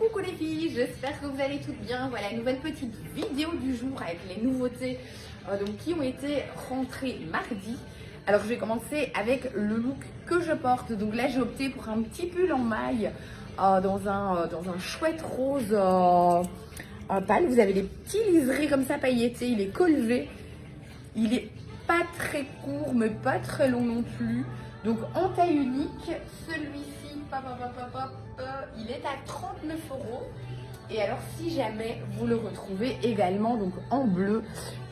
Coucou les filles, j'espère que vous allez toutes bien. Voilà, nouvelle petite vidéo du jour avec les nouveautés qui ont été rentrées mardi. Alors je vais commencer avec le look que je porte. Donc là j'ai opté pour un petit pull en maille dans un chouette rose pâle. Vous avez les petits liserés comme ça pailletés, il est collevé. Il est pas très court mais pas très long non plus. Donc en taille unique, celui-ci, il est à 39 €. Et alors si jamais vous le retrouvez également donc en bleu,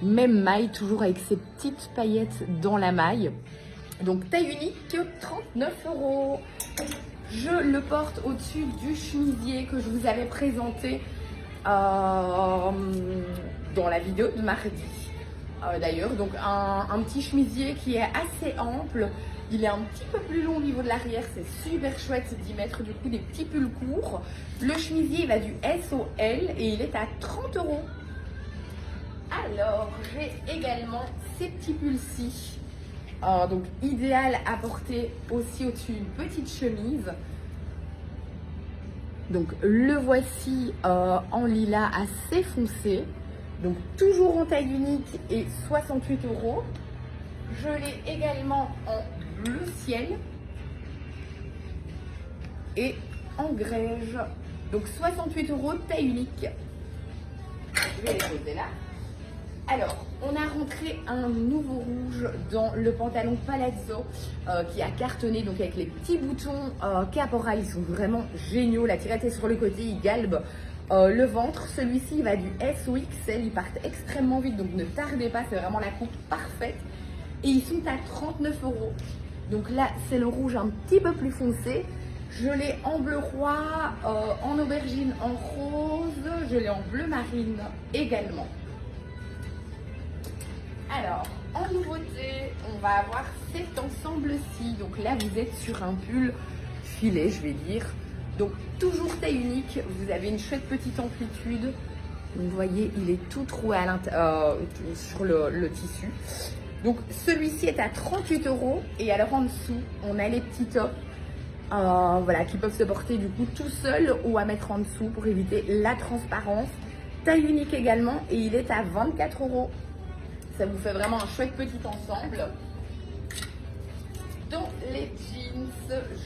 même maille, toujours avec ces petites paillettes dans la maille. Donc taille unique, 39 €. Je le porte au-dessus du chemisier que je vous avais présenté dans la vidéo de mardi. D'ailleurs, donc un petit chemisier qui est assez ample. Il est un petit peu plus long au niveau de l'arrière, c'est super chouette d'y mettre du coup des petits pulls courts. Le chemisier il va du S au L et il est à 30 €. Alors j'ai également ces petits pulls-ci, donc idéal à porter aussi au-dessus d'une petite chemise. Donc le voici en lilas assez foncé, donc toujours en taille unique et 68 €. Je l'ai également en bleu ciel et en grège. Donc 68 €, taille unique. Je vais les poser là. Alors, on a rentré un nouveau rouge dans le pantalon palazzo qui a cartonné, donc avec les petits boutons Capora. Ils sont vraiment géniaux. La tirette est sur le côté, il galbe le ventre. Celui-ci, il va du S au XL. Ils partent extrêmement vite, donc ne tardez pas. C'est vraiment la coupe parfaite. Et ils sont à 39 €. Donc là, c'est le rouge un petit peu plus foncé. Je l'ai en bleu roi, en aubergine, en rose. Je l'ai en bleu marine également. Alors, en nouveauté, on va avoir cet ensemble-ci. Donc là, vous êtes sur un pull filet, je vais dire. Donc, toujours taille unique. Vous avez une chouette petite amplitude. Vous voyez, il est tout troué à sur le tissu. Donc celui-ci est à 38 € et alors en dessous on a les petits tops voilà, qui peuvent se porter du coup tout seul ou à mettre en dessous pour éviter la transparence. Taille unique également et il est à 24 €. Ça vous fait vraiment un chouette petit ensemble. Dans les jeans,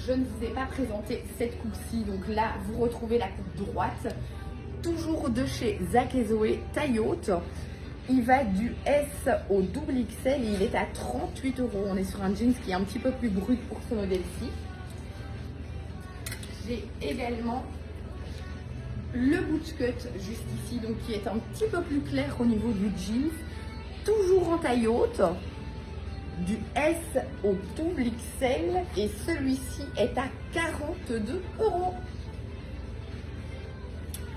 je ne vous ai pas présenté cette coupe-ci. Donc là vous retrouvez la coupe droite, toujours de chez Zach & Zoé, taille haute. Il va du S au double XL et il est à 38 €. On est sur un jeans qui est un petit peu plus brut pour ce modèle-ci. J'ai également le bootcut juste ici, donc qui est un petit peu plus clair au niveau du jeans. Toujours en taille haute, du S au double XL et celui-ci est à 42 €.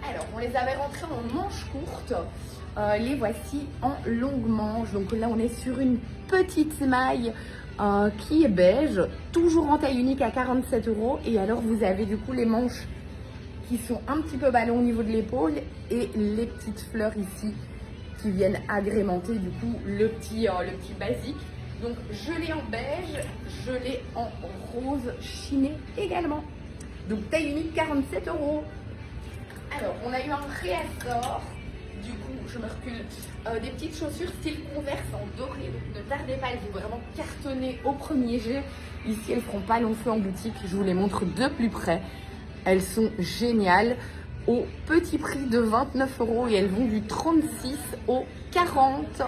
Alors, on les avait rentrés en manches courtes. Les voici en longue manche. Donc là, on est sur une petite maille qui est beige, toujours en taille unique à 47 €. Et alors, vous avez du coup les manches qui sont un petit peu ballons au niveau de l'épaule et les petites fleurs ici qui viennent agrémenter du coup le petit basique. Donc, je l'ai en beige, je l'ai en rose chiné également. Donc, taille unique 47 €. Alors, on a eu un réassort. Du coup, je me recule. Des petites chaussures style Converse en doré. Donc, ne tardez pas, elles vont vraiment cartonner au premier jet. Ici, elles ne feront pas long feu en boutique. Je vous les montre de plus près. Elles sont géniales. Au petit prix de 29 € et elles vont du 36 au 40.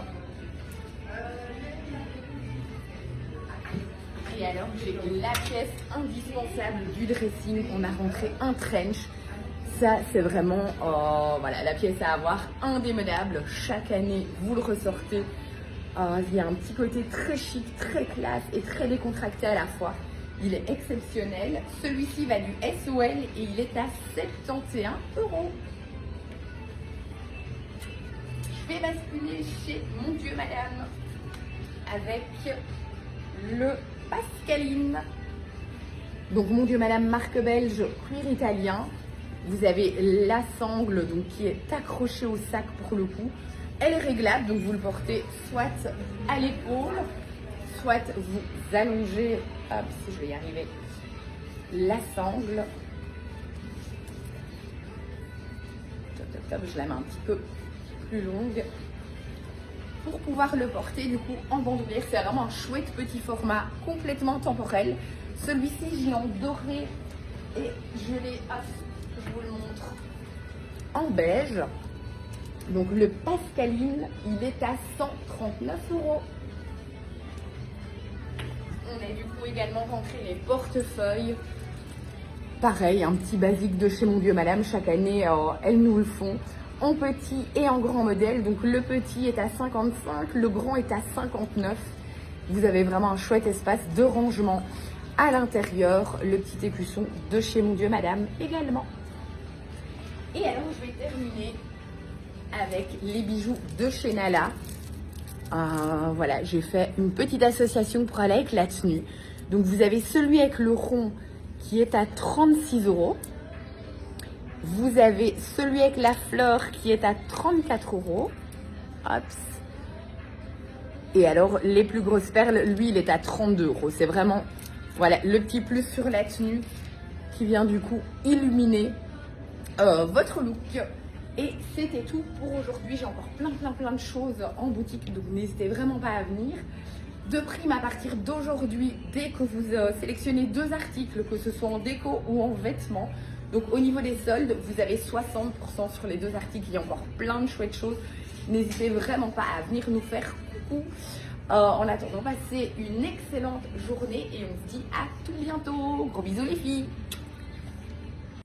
Et alors, j'ai la pièce indispensable du dressing. On a rentré un trench. Ça, c'est vraiment voilà, la pièce à avoir, indémodable. Chaque année, vous le ressortez. Il y a un petit côté très chic, très classe et très décontracté à la fois. Il est exceptionnel. Celui-ci va du SOL et il est à 71 €. Je vais basculer chez Mon Dieu Madame avec le Pascaline. Donc Mon Dieu Madame, marque belge, cuir italien. Vous avez la sangle donc, qui est accrochée au sac pour le coup. Elle est réglable, donc vous le portez soit à l'épaule, soit vous allongez, hop, si je vais y arriver, la sangle. top, je la mets un petit peu plus longue pour pouvoir le porter du coup en bandoulière. C'est vraiment un chouette petit format complètement temporel. Celui-ci, je l'ai en doré et je l'ai, je vous le montre, en beige. Donc le Pascaline, il est à 139 €. On a du coup également rentré les portefeuilles. Pareil, un petit basique de chez Mon Dieu Madame. Chaque année, elles nous le font en petit et en grand modèle. Donc le petit est à 55, le grand est à 59. Vous avez vraiment un chouette espace de rangement à l'intérieur. Le petit écusson de chez Mon Dieu Madame également. Et alors je vais terminer avec les bijoux de chez Nala. Voilà, j'ai fait une petite association pour aller avec la tenue. Donc vous avez celui avec le rond qui est à 36 €. Vous avez celui avec la fleur qui est à 34 €. Hop. Et alors les plus grosses perles, lui il est à 32 €. C'est vraiment, voilà, le petit plus sur la tenue qui vient du coup illuminer votre look. Et c'était tout pour aujourd'hui. J'ai encore plein de choses en boutique, donc n'hésitez vraiment pas à venir. De prime, à partir d'aujourd'hui, dès que vous sélectionnez 2 articles, que ce soit en déco ou en vêtements, donc au niveau des soldes, vous avez 60% sur les 2 articles. Il y a encore plein de chouettes choses. N'hésitez vraiment pas à venir nous faire coucou. En attendant, passez une excellente journée et on se dit à tout bientôt. Gros bisous les filles.